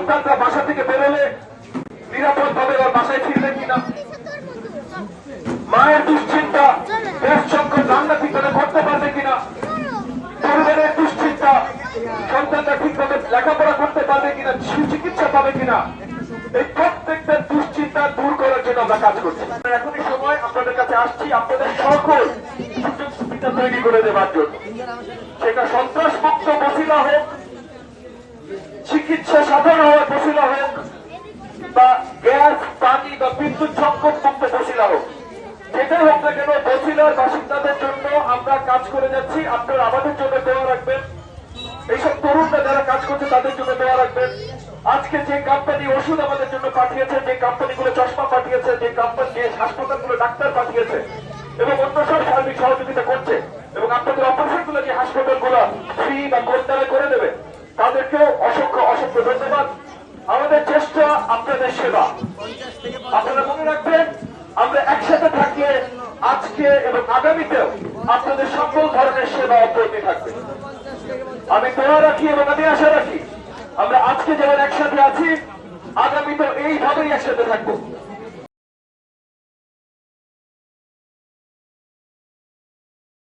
সন্তানরা বাসা থেকে বেরোলে নিরাপদ ভাবে বাসায় ফিরবে কিনা, মায়ের দুশ্চিন্তা বেশ সংখ্যক রান্না ঠিক করে করতে পারবে কিনা, পরিবারের দুশ্চিন্তা সন্তানরা ঠিকভাবে লেখাপড়া করতে পারবে কিনা, সুচিকিৎসা পাবে কিনা, এই প্রত্যেকটা দুশ্চিন্তা দূর করার জন্য আমরা কাজ করছি। এখনই সময় আপনাদের কাছে আসছি আপনাদের সকল সুযোগ সুবিধা তৈরি করে দেওয়ার জন্য, সেটা সন্ত্রাস মুক্ত বসিলা হোক, চিকিৎসা সাধন হওয়ার বসিলা হোক, বা গ্যাস পানি বা বিদ্যুৎ সংকট মুক্ত বসিলা হোক, যেটাই হোক না কেন বসিলার বাসিন্দাদের জন্য আমরা কাজ করে যাচ্ছি। আপনারা আমাদের জন্য দোয়া রাখবেন, এইসব তরুণরা যারা কাজ করছে তাদের জন্য দোয়া রাখবেন। আজকে যে কোম্পানি ওষুধ আমাদের জন্য পাঠিয়েছে, যে কোম্পানিগুলো চশমা পাঠিয়েছে, যে কোম্পানি যে হাসপাতালগুলো ডাক্তার পাঠিয়েছে এবং অন্য সব সার্বিক সহযোগিতা করছে, এবং আপনাদের অপারেশনগুলো যে হাসপাতালগুলো ফ্রি বা কোনটারে করে দেবে, তাদেরকেও অসংখ্য অসংখ্য ধন্যবাদ। আমাদের চেষ্টা আপনাদের সেবা। আপনারা মনে রাখবেন, আমরা একসাথে থাকলে আজকে এবং আগামীতেও আপনাদের সকল ধরনের সেবা অব্যাহত থাকবে। আমি দোয়া রাখি এবং আমি আশা রাখি আমরা আজকে যেমন একসাথে আছি, আগামীতেও এইভাবেই একসাথে থাকবো।